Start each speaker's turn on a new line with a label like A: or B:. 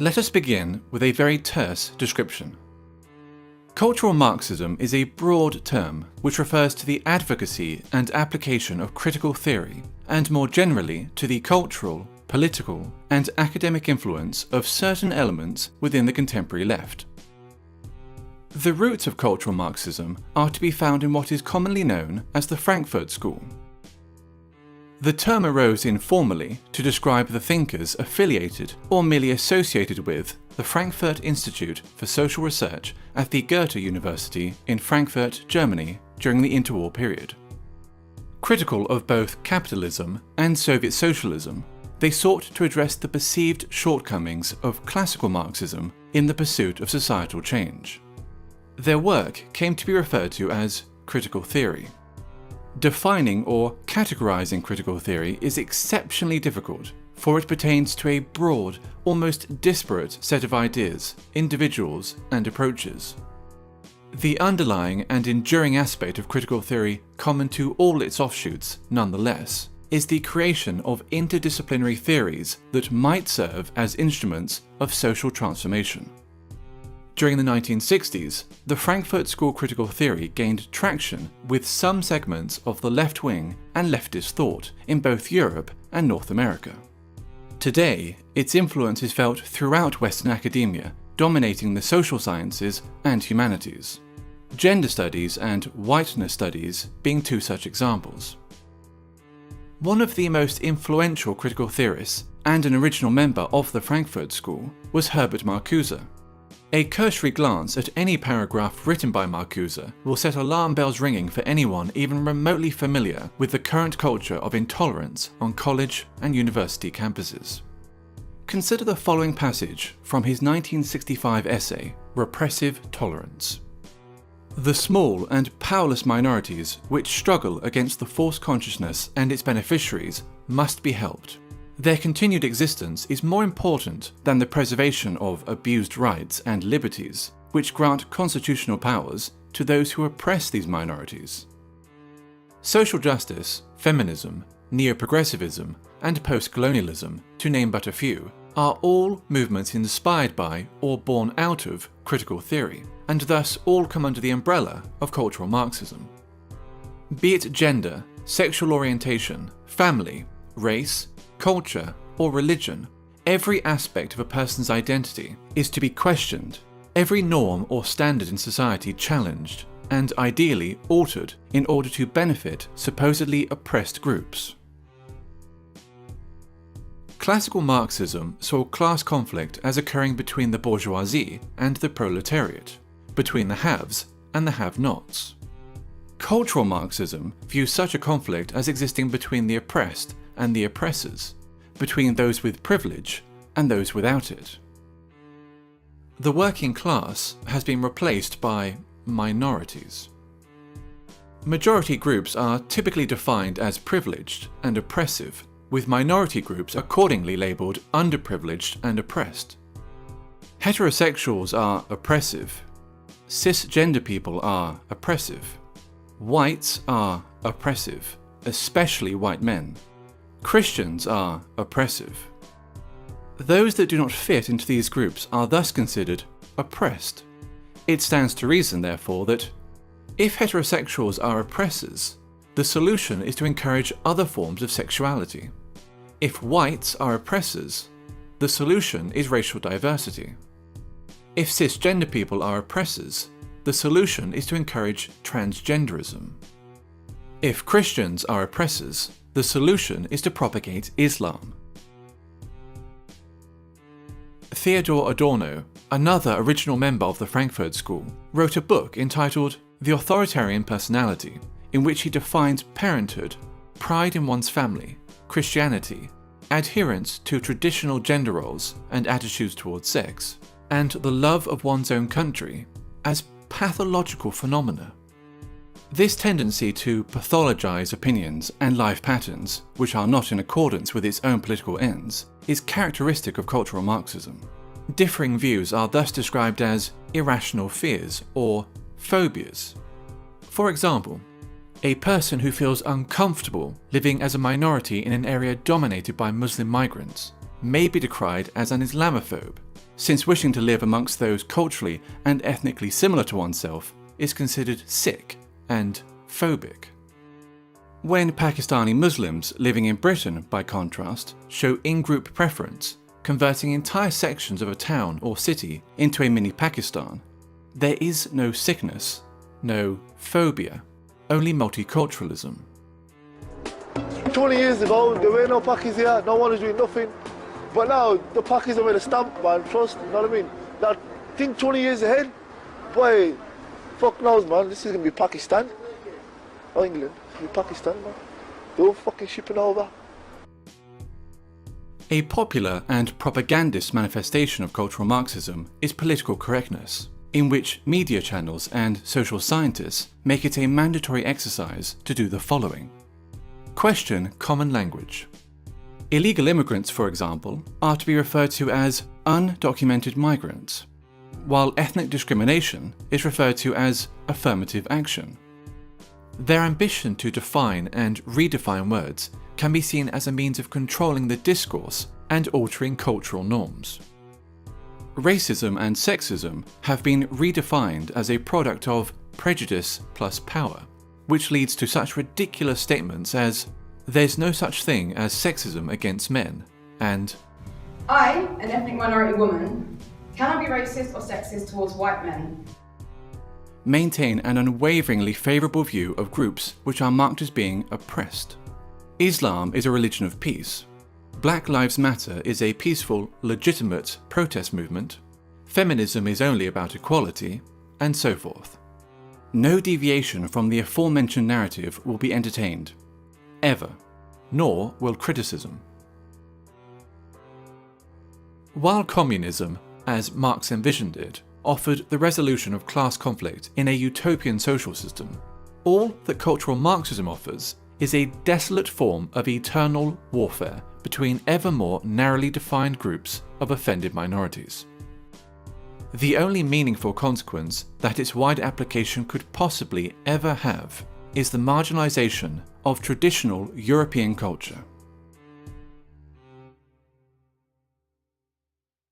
A: Let us begin with a very terse description. Cultural Marxism is a broad term which refers to the advocacy and application of critical theory, and more generally to the cultural, political, and academic influence of certain elements within the contemporary left. The roots of cultural Marxism are to be found in what is commonly known as the Frankfurt School. The term arose informally to describe the thinkers affiliated or merely associated with the Frankfurt Institute for Social Research at the Goethe University in Frankfurt, Germany during the interwar period. Critical of both capitalism and Soviet socialism, they sought to address the perceived shortcomings of classical Marxism in the pursuit of societal change. Their work came to be referred to as critical theory. Defining or categorizing critical theory is exceptionally difficult, for it pertains to a broad, almost disparate set of ideas, individuals, and approaches. The underlying and enduring aspect of critical theory, common to all its offshoots, nonetheless, is the creation of interdisciplinary theories that might serve as instruments of social transformation. During the 1960s, the Frankfurt School critical theory gained traction with some segments of the left-wing and leftist thought in both Europe and North America. Today, its influence is felt throughout Western academia, dominating the social sciences and humanities. Gender studies and whiteness studies being two such examples. One of the most influential critical theorists and an original member of the Frankfurt School was Herbert Marcuse. A cursory glance at any paragraph written by Marcuse will set alarm bells ringing for anyone even remotely familiar with the current culture of intolerance on college and university campuses. Consider the following passage from his 1965 essay, Repressive Tolerance. The small and powerless minorities which struggle against the false consciousness and its beneficiaries must be helped. Their continued existence is more important than the preservation of abused rights and liberties, which grant constitutional powers to those who oppress these minorities. Social justice, feminism, neo-progressivism, and post-colonialism, to name but a few, are all movements inspired by or born out of critical theory, and thus all come under the umbrella of cultural Marxism. Be it gender, sexual orientation, family, race, culture, or religion, every aspect of a person's identity is to be questioned, every norm or standard in society challenged, and ideally altered in order to benefit supposedly oppressed groups. Classical Marxism saw class conflict as occurring between the bourgeoisie and the proletariat, between the haves and the have-nots. Cultural Marxism views such a conflict as existing between the oppressed and the oppressors, between those with privilege and those without it. The working class has been replaced by minorities. Majority groups are typically defined as privileged and oppressive, with minority groups accordingly labelled underprivileged and oppressed. Heterosexuals are oppressive. Cisgender people are oppressive. Whites are oppressive, especially white men. Christians are oppressive. Those that do not fit into these groups are thus considered oppressed. It stands to reason, therefore, that if heterosexuals are oppressors, the solution is to encourage other forms of sexuality. If whites are oppressors, the solution is racial diversity. If cisgender people are oppressors, the solution is to encourage transgenderism. If Christians are oppressors, the solution is to propagate Islam. Theodor Adorno, another original member of the Frankfurt School, wrote a book entitled The Authoritarian Personality, in which he defined parenthood, pride in one's family, Christianity, adherence to traditional gender roles and attitudes towards sex, and the love of one's own country as pathological phenomena. This tendency to pathologize opinions and life patterns, which are not in accordance with its own political ends, is characteristic of cultural Marxism. Differing views are thus described as irrational fears or phobias. For example, a person who feels uncomfortable living as a minority in an area dominated by Muslim migrants may be decried as an Islamophobe, since wishing to live amongst those culturally and ethnically similar to oneself is considered sick and phobic. When Pakistani Muslims living in Britain, by contrast, show in-group preference, converting entire sections of a town or city into a mini Pakistan, there is no sickness, no phobia, only multiculturalism.
B: 20 years ago, there were no Pakis here, no one was doing nothing. But now, the Pakis have made a stamp, man, trust, you know what I mean? Now, think 20 years ahead, boy, fuck knows, man, this is going to be Pakistan. Or England, it's going to be Pakistan, man. They're all fucking shipping over.
A: A popular and propagandist manifestation of cultural Marxism is political correctness, in which media channels and social scientists make it a mandatory exercise to do the following. Question common language. Illegal immigrants, for example, are to be referred to as undocumented migrants, while ethnic discrimination is referred to as affirmative action. Their ambition to define and redefine words can be seen as a means of controlling the discourse and altering cultural norms. Racism and sexism have been redefined as a product of prejudice plus power, which leads to such ridiculous statements as, "There's no such thing as sexism against men," and
C: "I, an ethnic minority woman, cannot be racist or sexist towards white men."
A: Maintain an unwaveringly favourable view of groups which are marked as being oppressed. Islam is a religion of peace. Black Lives Matter is a peaceful, legitimate protest movement. Feminism is only about equality, and so forth. No deviation from the aforementioned narrative will be entertained, ever, nor will criticism. While communism, as Marx envisioned it, offered the resolution of class conflict in a utopian social system, all that cultural Marxism offers is a desolate form of eternal warfare between ever more narrowly defined groups of offended minorities. The only meaningful consequence that its wide application could possibly ever have is the marginalization of traditional European culture.